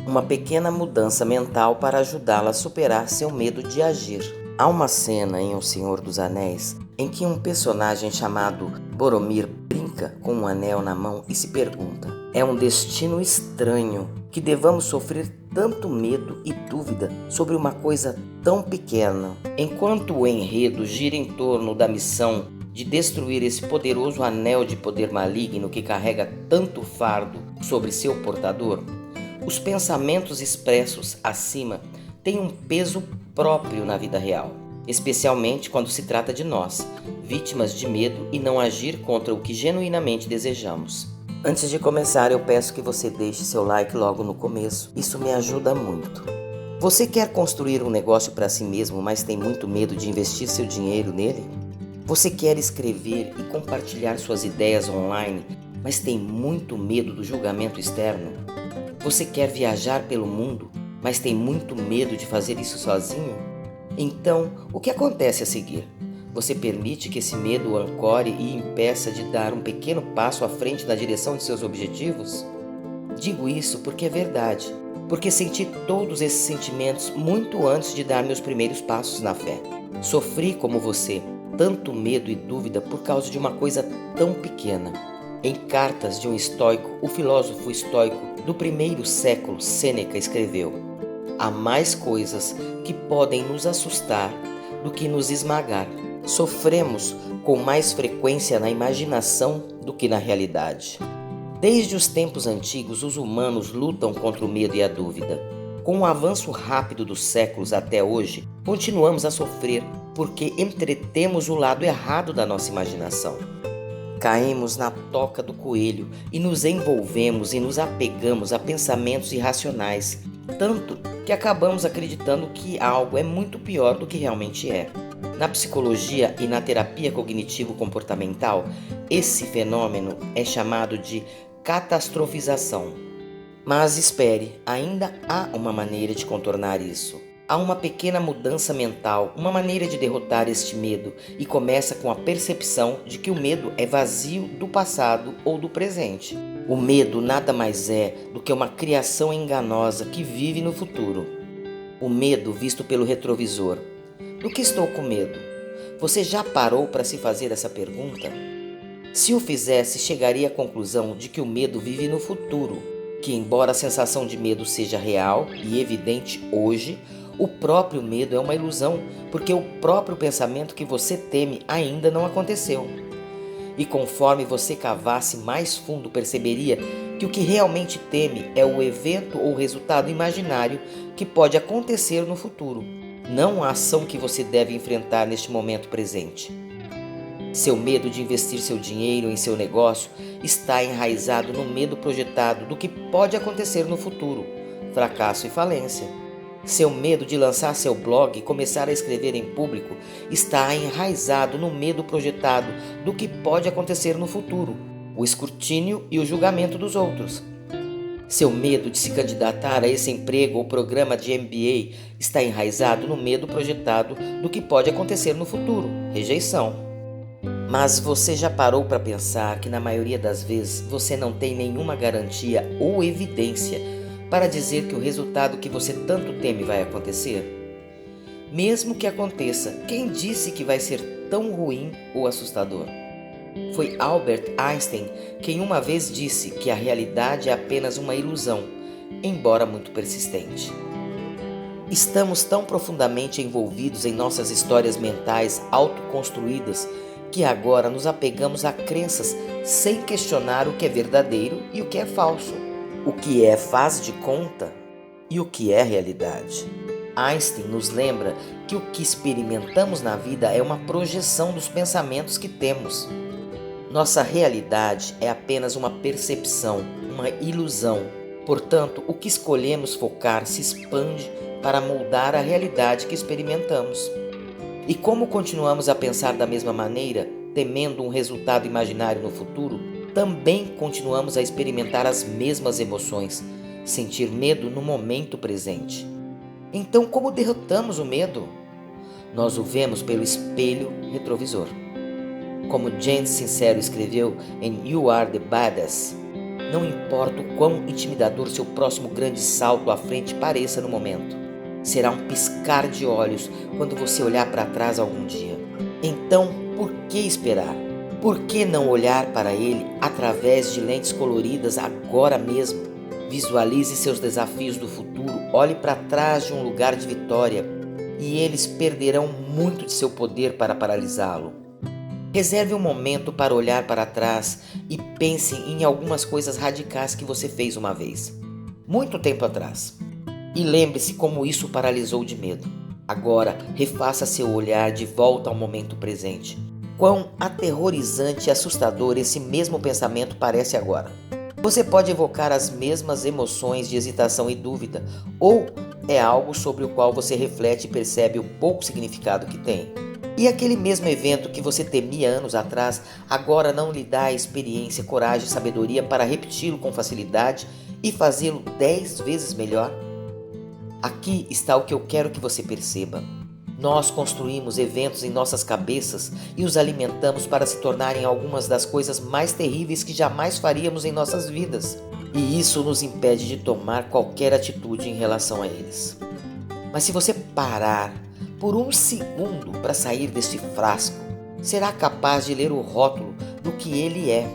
uma pequena mudança mental para ajudá-la a superar seu medo de agir. Há uma cena em O Senhor dos Anéis em que um personagem chamado Boromir brinca com um anel na mão e se pergunta: é um destino estranho que devamos sofrer tanto medo e dúvida sobre uma coisa tão pequena. Enquanto o enredo gira em torno da missão de destruir esse poderoso anel de poder maligno que carrega tanto fardo sobre seu portador, os pensamentos expressos acima têm um peso próprio na vida real, especialmente quando se trata de nós, vítimas de medo e não agir contra o que genuinamente desejamos. Antes de começar, eu peço que você deixe seu like logo no começo, isso me ajuda muito. Você quer construir um negócio para si mesmo, mas tem muito medo de investir seu dinheiro nele? Você quer escrever e compartilhar suas ideias online, mas tem muito medo do julgamento externo? Você quer viajar pelo mundo, mas tem muito medo de fazer isso sozinho? Então, o que acontece a seguir? Você permite que esse medo o ancore e impeça de dar um pequeno passo à frente na direção de seus objetivos? Digo isso porque é verdade, porque senti todos esses sentimentos muito antes de dar meus primeiros passos na fé. Sofri como você, tanto medo e dúvida por causa de uma coisa tão pequena. Em Cartas de um Estoico, o filósofo estoico do primeiro século, Sêneca, escreveu: há mais coisas que podem nos assustar do que nos esmagar. Sofremos com mais frequência na imaginação do que na realidade. Desde os tempos antigos, os humanos lutam contra o medo e a dúvida. Com o avanço rápido dos séculos até hoje, continuamos a sofrer porque entretemos o lado errado da nossa imaginação. Caímos na toca do coelho e nos envolvemos e nos apegamos a pensamentos irracionais, tanto que acabamos acreditando que algo é muito pior do que realmente é. Na psicologia e na terapia cognitivo-comportamental, esse fenômeno é chamado de catastrofização. Mas espere, ainda há uma maneira de contornar isso. Há uma pequena mudança mental, uma maneira de derrotar este medo, e começa com a percepção de que o medo é vazio do passado ou do presente. O medo nada mais é do que uma criação enganosa que vive no futuro. O medo visto pelo retrovisor. Do que estou com medo? Você já parou para se fazer essa pergunta? Se o fizesse, chegaria à conclusão de que o medo vive no futuro, que embora a sensação de medo seja real e evidente hoje, o próprio medo é uma ilusão, porque o próprio pensamento que você teme ainda não aconteceu. E conforme você cavasse mais fundo, perceberia que o que realmente teme é o evento ou resultado imaginário que pode acontecer no futuro, não a ação que você deve enfrentar neste momento presente. Seu medo de investir seu dinheiro em seu negócio está enraizado no medo projetado do que pode acontecer no futuro, fracasso e falência. Seu medo de lançar seu blog e começar a escrever em público está enraizado no medo projetado do que pode acontecer no futuro, o escrutínio e o julgamento dos outros. Seu medo de se candidatar a esse emprego ou programa de MBA está enraizado no medo projetado do que pode acontecer no futuro, rejeição. Mas você já parou para pensar que na maioria das vezes você não tem nenhuma garantia ou evidência para dizer que o resultado que você tanto teme vai acontecer? Mesmo que aconteça, quem disse que vai ser tão ruim ou assustador? Foi Albert Einstein quem uma vez disse que a realidade é apenas uma ilusão, embora muito persistente. Estamos tão profundamente envolvidos em nossas histórias mentais autoconstruídas que agora nos apegamos a crenças sem questionar o que é verdadeiro e o que é falso, o que é faz de conta e o que é realidade. Einstein nos lembra que o que experimentamos na vida é uma projeção dos pensamentos que temos. Nossa realidade é apenas uma percepção, uma ilusão. Portanto, o que escolhemos focar se expande para moldar a realidade que experimentamos. E como continuamos a pensar da mesma maneira, temendo um resultado imaginário no futuro, também continuamos a experimentar as mesmas emoções, sentir medo no momento presente. Então, como derrotamos o medo? Nós o vemos pelo espelho retrovisor. Como James Sincero escreveu em You Are the Badass, Não importa o quão intimidador seu próximo grande salto à frente pareça no momento. Será um piscar de olhos quando você olhar para trás algum dia. Então, por que esperar? Por que não olhar para ele através de lentes coloridas agora mesmo? Visualize seus desafios do futuro, olhe para trás de um lugar de vitória e eles perderão muito de seu poder para paralisá-lo. Reserve um momento para olhar para trás e pense em algumas coisas radicais que você fez uma vez, muito tempo atrás. E lembre-se como isso o paralisou de medo. Agora, refaça seu olhar de volta ao momento presente. Quão aterrorizante e assustador esse mesmo pensamento parece agora. Você pode evocar as mesmas emoções de hesitação e dúvida, ou é algo sobre o qual você reflete e percebe o pouco significado que tem. E aquele mesmo evento que você temia anos atrás, agora não lhe dá a experiência, coragem e sabedoria para repeti-lo com facilidade e fazê-lo 10 vezes melhor? Aqui está o que eu quero que você perceba. Nós construímos eventos em nossas cabeças e os alimentamos para se tornarem algumas das coisas mais terríveis que jamais faríamos em nossas vidas. E isso nos impede de tomar qualquer atitude em relação a eles. Mas se você parar por um segundo para sair deste frasco, será capaz de ler o rótulo do que ele é.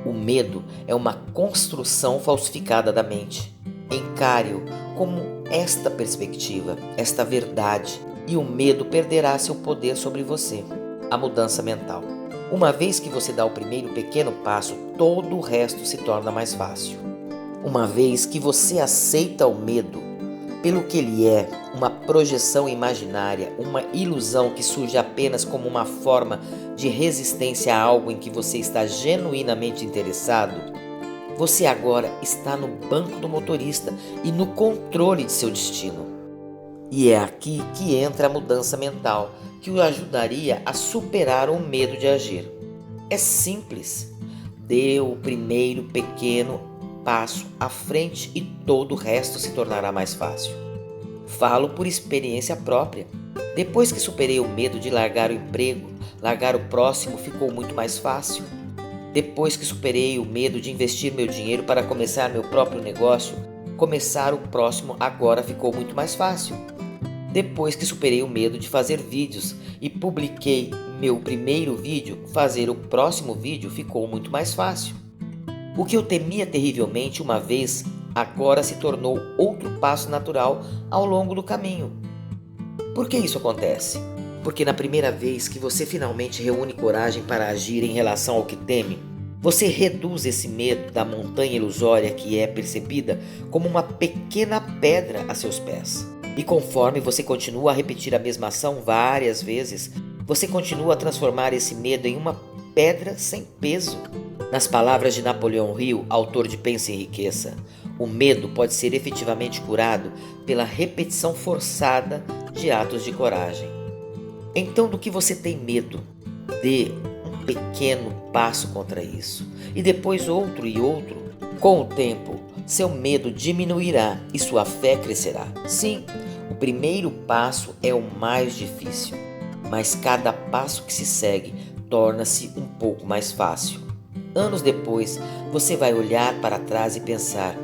O medo é uma construção falsificada da mente. Encare-o como esta perspectiva, esta verdade, e o medo perderá seu poder sobre você. A mudança mental. Uma vez que você dá o primeiro pequeno passo, todo o resto se torna mais fácil. Uma vez que você aceita o medo pelo que ele é, uma projeção imaginária, uma ilusão que surge apenas como uma forma de resistência a algo em que você está genuinamente interessado, você agora está no banco do motorista e no controle de seu destino. E é aqui que entra a mudança mental, que o ajudaria a superar o medo de agir. É simples. Dê o primeiro pequeno passo à frente e todo o resto se tornará mais fácil. Falo por experiência própria. Depois que superei o medo de largar o emprego, largar o próximo ficou muito mais fácil. Depois que superei o medo de investir meu dinheiro para começar meu próprio negócio, começar o próximo agora ficou muito mais fácil. Depois que superei o medo de fazer vídeos e publiquei meu primeiro vídeo, fazer o próximo vídeo ficou muito mais fácil. O que eu temia terrivelmente uma vez, agora se tornou outro passo natural ao longo do caminho. Por que isso acontece? Porque na primeira vez que você finalmente reúne coragem para agir em relação ao que teme, você reduz esse medo da montanha ilusória que é percebida como uma pequena pedra a seus pés. E conforme você continua a repetir a mesma ação várias vezes, você continua a transformar esse medo em uma pedra sem peso. Nas palavras de Napoleão Hill, autor de Pense e Enriqueça, o medo pode ser efetivamente curado pela repetição forçada de atos de coragem. Então, do que você tem medo? Dê um pequeno passo contra isso, e depois outro e outro. Com o tempo, seu medo diminuirá e sua fé crescerá. Sim, o primeiro passo é o mais difícil, mas cada passo que se segue torna-se um pouco mais fácil. Anos depois, você vai olhar para trás e pensar: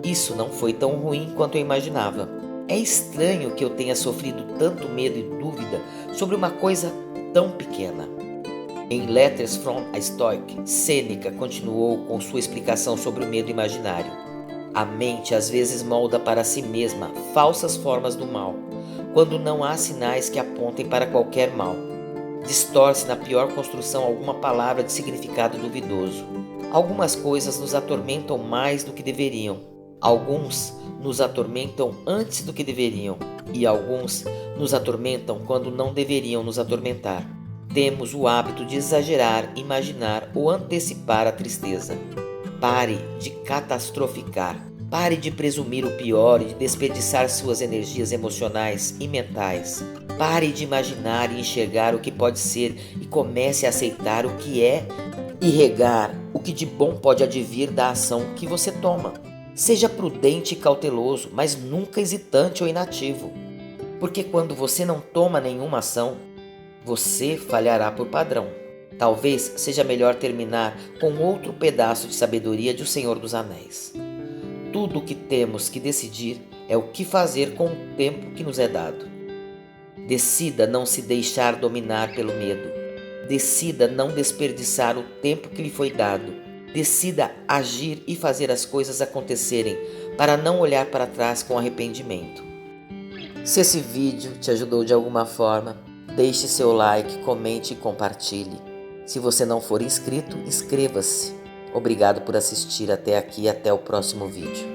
isso não foi tão ruim quanto eu imaginava. É estranho que eu tenha sofrido tanto medo e dúvida sobre uma coisa tão pequena. Em Letters from a Stoic, Sêneca continuou com sua explicação sobre o medo imaginário. A mente às vezes molda para si mesma falsas formas do mal, quando não há sinais que apontem para qualquer mal. Distorce na pior construção alguma palavra de significado duvidoso. Algumas coisas nos atormentam mais do que deveriam. Alguns nos atormentam antes do que deveriam. E alguns nos atormentam quando não deveriam nos atormentar. Temos o hábito de exagerar, imaginar ou antecipar a tristeza. Pare de catastroficar. Pare de presumir o pior e de desperdiçar suas energias emocionais e mentais. Pare de imaginar e enxergar o que pode ser e comece a aceitar o que é e regar o que de bom pode advir da ação que você toma. Seja prudente e cauteloso, mas nunca hesitante ou inativo. Porque quando você não toma nenhuma ação, você falhará por padrão. Talvez seja melhor terminar com outro pedaço de sabedoria de O Senhor dos Anéis. Tudo o que temos que decidir é o que fazer com o tempo que nos é dado. Decida não se deixar dominar pelo medo. Decida não desperdiçar o tempo que lhe foi dado. Decida agir e fazer as coisas acontecerem para não olhar para trás com arrependimento. Se esse vídeo te ajudou de alguma forma, deixe seu like, comente e compartilhe. Se você não for inscrito, inscreva-se. Obrigado por assistir até aqui e até o próximo vídeo.